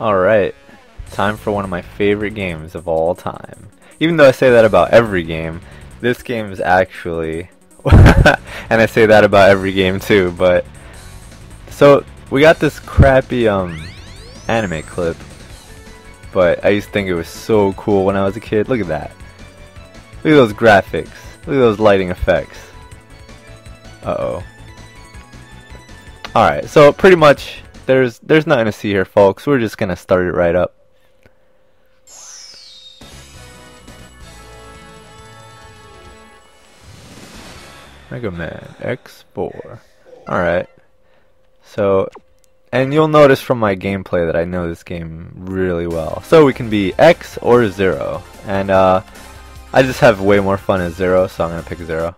Alright, time for one of my favorite games of all time. Even though I say that about every game, this game is actually, and I say that about every game too, but, so, we got this crappy, anime clip, but I used to think it was so cool when I was a kid. Look at that. Look at those graphics. Look at those lighting effects. Uh-oh. Alright, so pretty much, there's nothing to see here, folks. We're just gonna start it right up. Megaman X4. Alright. So, and you'll notice from my gameplay that I know this game really well. So we can be X or Zero. And I just have way more fun as Zero, so I'm gonna pick Zero.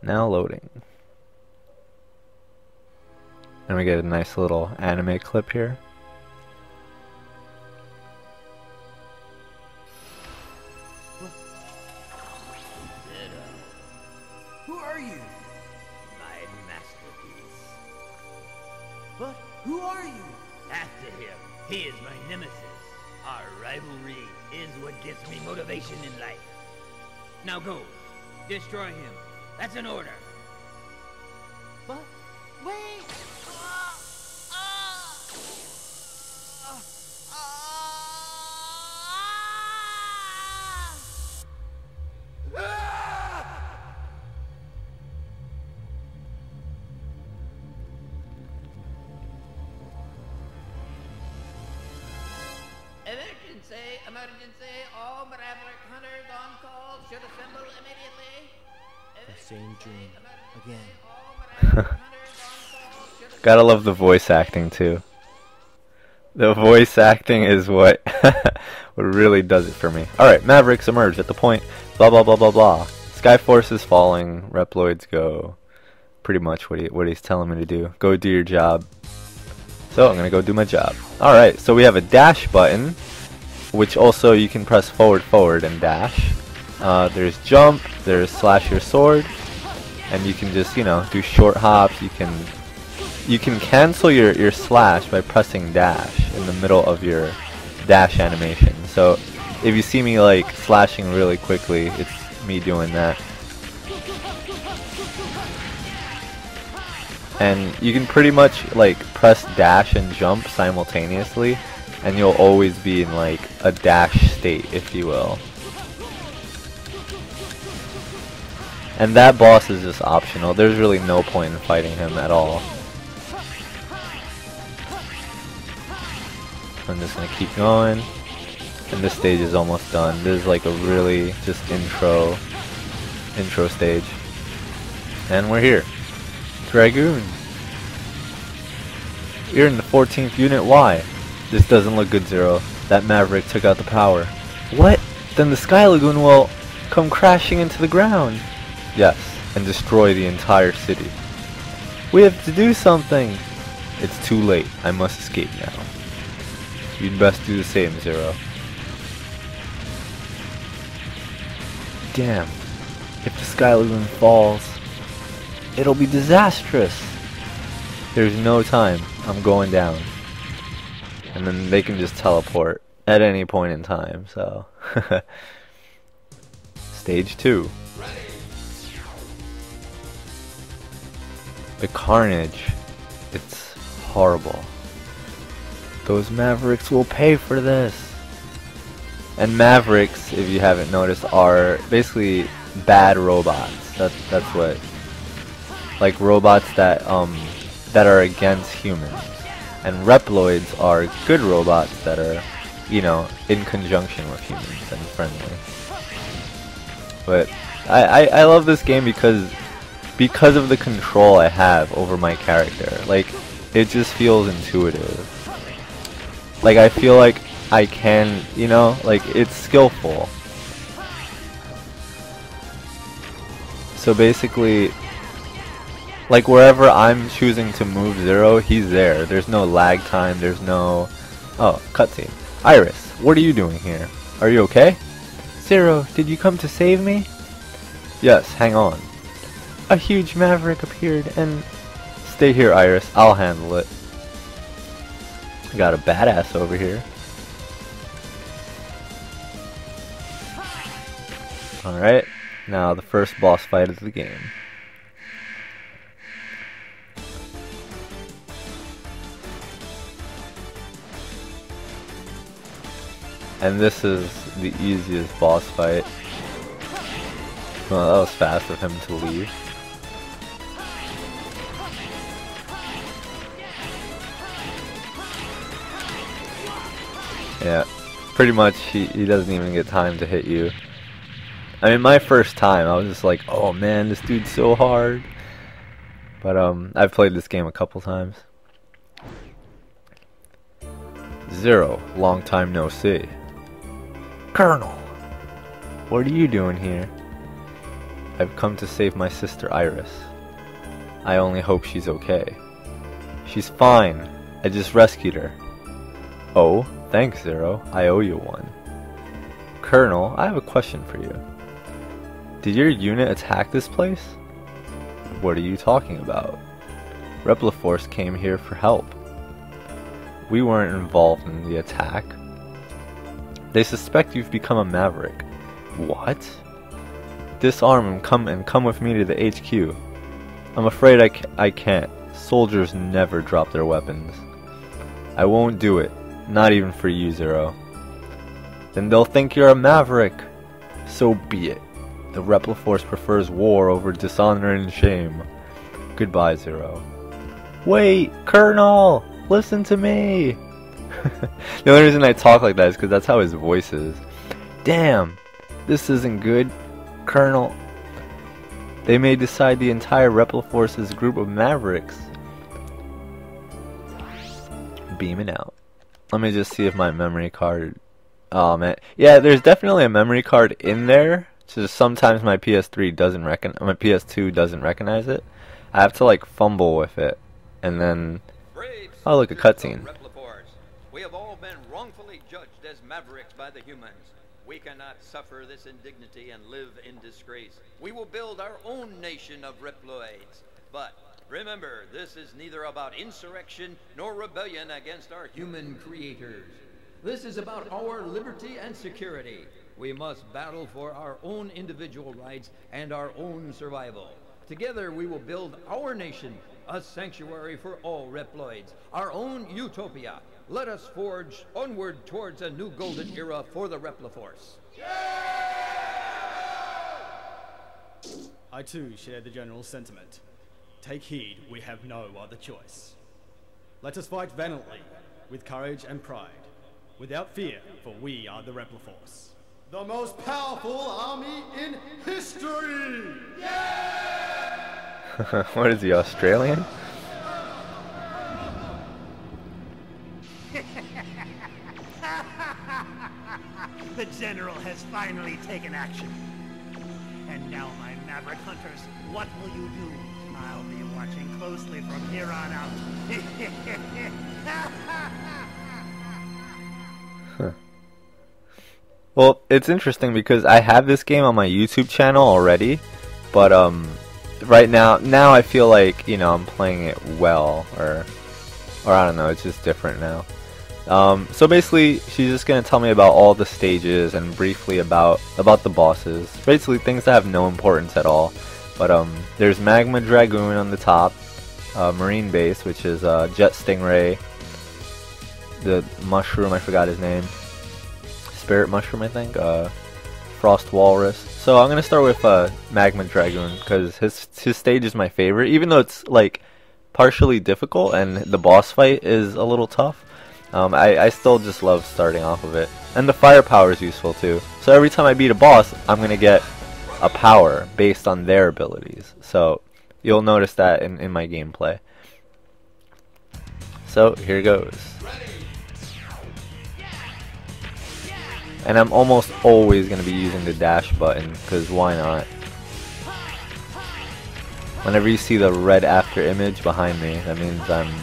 Now loading. And we get a nice little anime clip here. Who are you? My masterpiece. But who are you? After him. He is my nemesis. Our rivalry is what gives me motivation in life. Now go. Destroy him. That's an order. But wait! Emergency, all Maverick hunters on call should assemble immediately. The same dream again. Gotta love the voice acting too. The voice acting is what what really does it for me. Alright, Mavericks emerge at the point, blah blah blah blah blah. Skyforce is falling, Reploids go. Pretty much what he's telling me to do. Go do your job. So I'm gonna go do my job. Alright, so we have a dash button, which also you can press forward and dash. There's jump, there's slash your sword, and you can just, you know, do short hops. You can cancel your slash by pressing dash in the middle of your dash animation. So if you see me like slashing really quickly, it's me doing that. And you can pretty much like press dash and jump simultaneously, and you'll always be in like a dash state, if you will. And that boss is just optional. There's really no point in fighting him at all. I'm just gonna keep going, and this stage is almost done. This is like a really just intro stage, and we're here. Dragoon. You're in the 14th unit. Why? This doesn't look good, Zero. That Maverick took out the power. What? Then the Sky Lagoon will come crashing into the ground. Yes, and destroy the entire city. We have to do something. It's too late. I must escape now. You'd best do the same, Zero. Damn. If the Sky Lagoon falls, it'll be disastrous. There's no time. I'm going down. And then they can just teleport at any point in time, so. Stage 2. The carnage. It's horrible. Those Mavericks will pay for this. And Mavericks, if you haven't noticed, are basically bad robots. That's what, like robots that are against humans. And Reploids are good robots that are, you know, in conjunction with humans and friendly. But I love this game because of the control I have over my character. Like, it just feels intuitive. Like, I feel like I can, you know, like, it's skillful. So basically, like, wherever I'm choosing to move Zero, he's there. There's no lag time, there's no... Oh, cutscene. Iris, what are you doing here? Are you okay? Zero, did you come to save me? Yes, hang on. A huge Maverick appeared and... Stay here, Iris. I'll handle it. Got a badass over here. Alright, now the first boss fight of the game. And this is the easiest boss fight. Well, that was fast of him to leave. Yeah, pretty much he doesn't even get time to hit you. I mean, my first time, I was just like, oh man, this dude's so hard. But I've played this game a couple times. Zero, long time no see. Colonel, what are you doing here? I've come to save my sister Iris. I only hope she's okay. She's fine. I just rescued her. Oh, thanks, Zero. I owe you one. Colonel, I have a question for you. Did your unit attack this place? What are you talking about? Repliforce came here for help. We weren't involved in the attack. They suspect you've become a maverick. What? Disarm and come with me to the HQ. I'm afraid I can't. Soldiers never drop their weapons. I won't do it. Not even for you, Zero. Then they'll think you're a maverick. So be it. The Repliforce prefers war over dishonor and shame. Goodbye, Zero. Wait, Colonel! Listen to me! The only reason I talk like that is because that's how his voice is. Damn! This isn't good, Colonel. They may decide the entire Repliforce's group of mavericks. Beaming out. Let me just see if my memory card... Oh man. Yeah, there's definitely a memory card in there. Just sometimes my PS2 doesn't recognize it. I have to like fumble with it. And then... Oh, look, a cutscene. We have all been wrongfully judged as mavericks by the humans. We cannot suffer this indignity and live in disgrace. We will build our own nation of Reploids. But remember, this is neither about insurrection nor rebellion against our human creators. This is about our liberty and security. We must battle for our own individual rights and our own survival. Together we will build our nation, a sanctuary for all Reploids, our own utopia. Let us forge onward towards a new golden era for the Repliforce. I too share the general sentiment. Take heed, we have no other choice. Let us fight valiantly, with courage and pride, without fear, for we are the Repliforce. The most powerful army in history! What is he, Australian? The General has finally taken action. And now, my Maverick Hunters, what will you do? I'll be watching closely from here on out. Huh. Well, it's interesting because I have this game on my YouTube channel already, but right now I feel like, you know, I'm playing it well, or I don't know, it's just different now. So basically, she's just gonna tell me about all the stages and briefly about the bosses. Basically, things that have no importance at all. But there's Magma Dragoon on the top, Marine Base, which is Jet Stingray, the mushroom, I forgot his name, Spirit Mushroom, I think, Frost Walrus. So I'm gonna start with Magma Dragoon because his stage is my favorite, even though it's like partially difficult and the boss fight is a little tough. I still just love starting off of it. And the firepower is useful too. So every time I beat a boss, I'm going to get a power based on their abilities. So you'll notice that in my gameplay. So here goes. And I'm almost always going to be using the dash button, because why not? Whenever you see the red after image behind me, that means I'm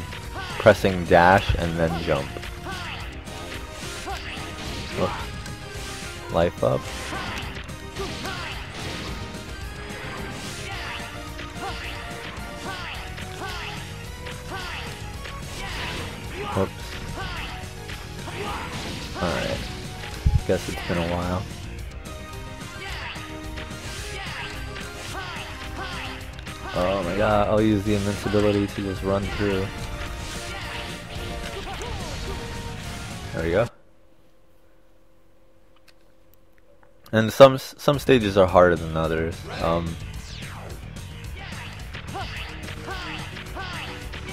pressing dash and then jump. Oops. Life up. Oops. Guess it's been a while. Oh my god, I'll use the invincibility to just run through. There we go. And some stages are harder than others.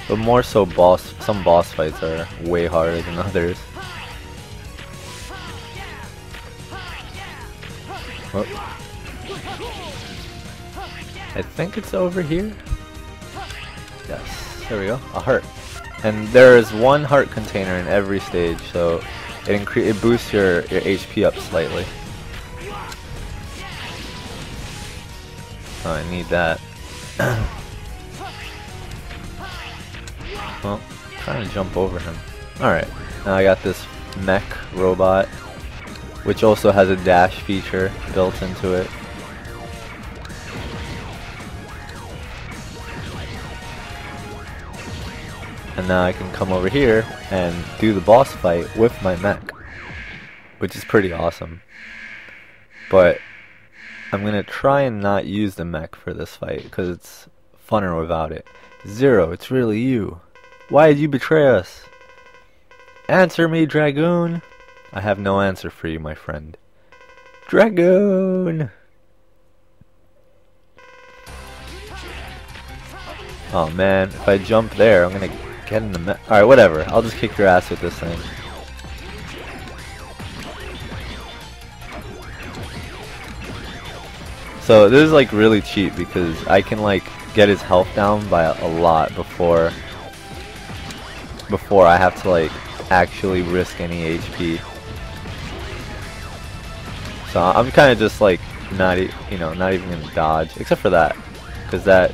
But more so some boss fights are way harder than others. Oh. I think it's over here. Yes, there we go. A heart. And there is one heart container in every stage, so it boosts your HP up slightly. Oh, I need that. Well, I'm trying to jump over him. Alright, now I got this mech robot, which also has a dash feature built into it. And now I can come over here and do the boss fight with my mech, which is pretty awesome. But I'm gonna try and not use the mech for this fight because it's funner without it. Zero, it's really you. Why did you betray us? Answer me, Dragoon. I have no answer for you, my friend. Dragoon! Oh man, if I jump there, I'm gonna get in the mech. Alright, whatever. I'll just kick your ass with this thing. So this is like really cheap because I can like get his health down by a lot before I have to like actually risk any HP. So I'm kind of just like not even gonna dodge, except for that, because that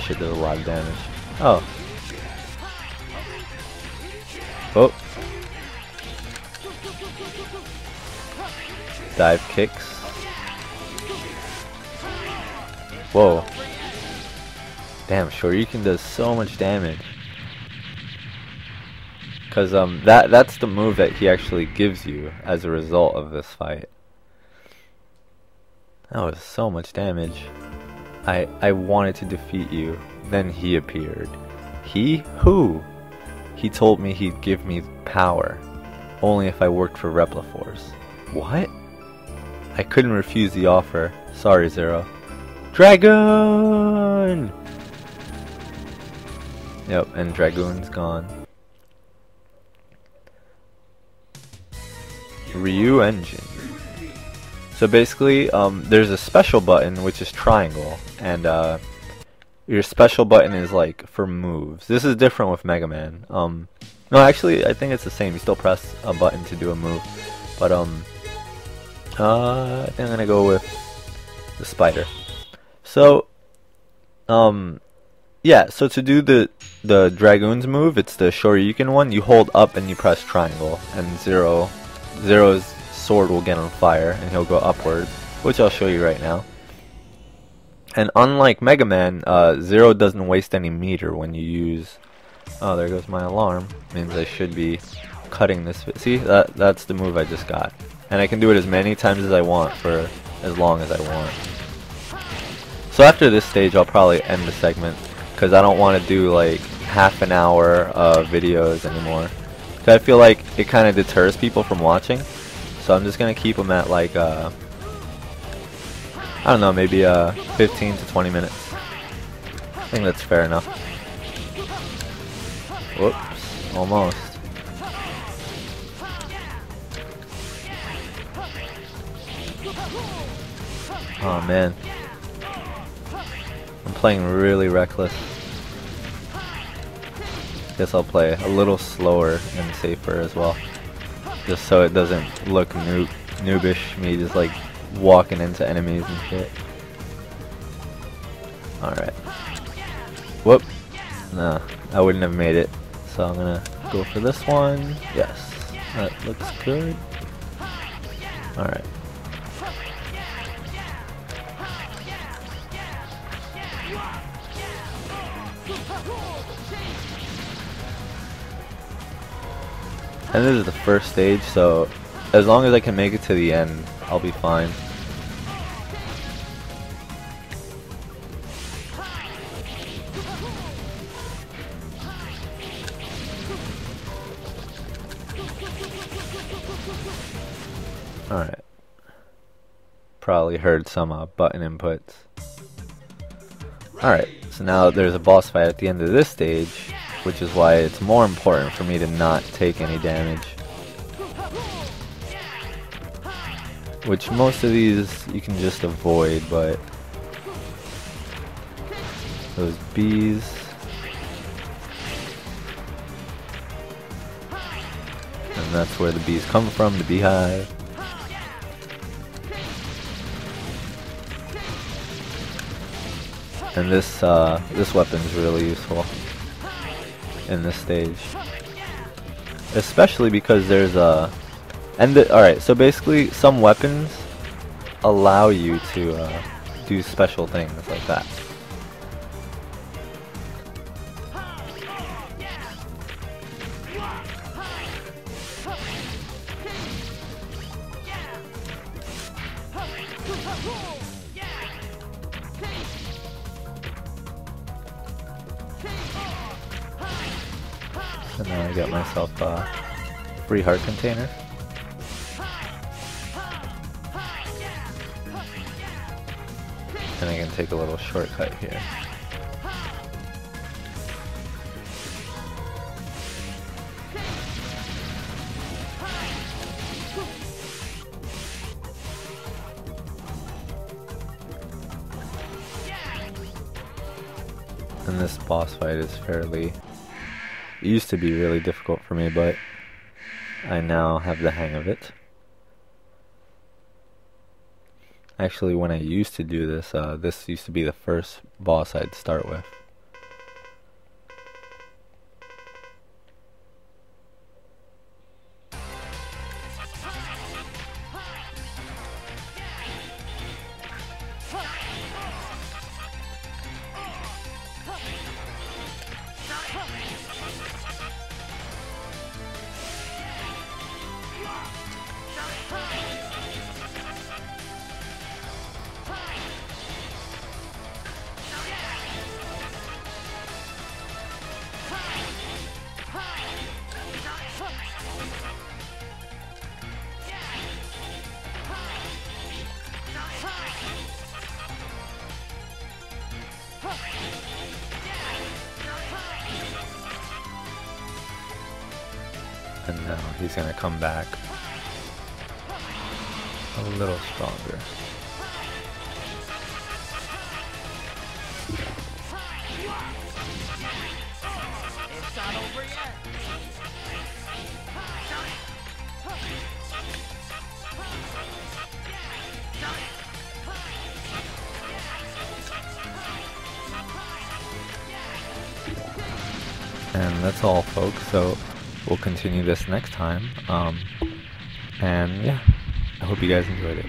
shit does a lot of damage. Oh. Oh. Dive kicks. Whoa. Damn, Shoryuken does so much damage. Cause that's the move that he actually gives you as a result of this fight. That was so much damage. I wanted to defeat you, then he appeared. He? Who? He told me he'd give me power, only if I worked for Repliforce. What? I couldn't refuse the offer. Sorry, Zero. Dragoon! Yep, and Dragoon's gone. Ryu Engine. So basically, there's a special button which is triangle, and your special button is like for moves. This is different with Mega Man. No, actually, I think it's the same. You still press a button to do a move, but I think I'm gonna go with the spider. So, yeah. So to do the Dragoon's move, it's the Shoryuken one. You hold up and you press triangle, and Zero's sword will get on fire and he'll go upward, which I'll show you right now. And unlike Mega Man, Zero doesn't waste any meter when you use... Oh, there goes my alarm. Means I should be cutting this... See, that's the move I just got. And I can do it as many times as I want for as long as I want. So after this stage, I'll probably end the segment because I don't want to do like half an hour of videos anymore. I feel like it kind of deters people from watching, so I'm just gonna keep them at like I don't know, maybe 15 to 20 minutes. I think that's fair enough. Whoops, almost. Oh man, I'm playing really reckless. Guess I'll play a little slower and safer as well, just so it doesn't look noobish, me just like walking into enemies and shit. Alright. Whoop. Nah, I wouldn't have made it, so I'm gonna go for this one. Yes, that looks good. Alright. And this is the first stage, so as long as I can make it to the end, I'll be fine. Alright. Probably heard some button inputs. Alright, so now there's a boss fight at the end of this stage, which is why it's more important for me to not take any damage. Which most of these you can just avoid, but those bees. And that's where the bees come from, the beehive. And this weapon's really useful in this stage, especially because there's a alright, so basically some weapons allow you to do special things like that. So now I got myself a free heart container. And I can take a little shortcut here. And this boss fight is fairly... It used to be really difficult for me, but I now have the hang of it. Actually, when I used to do this, this used to be the first boss I'd start with. And now he's gonna come back a little stronger. It's not over yet. And that's all, folks, so we'll continue this next time. And yeah, I hope you guys enjoyed it.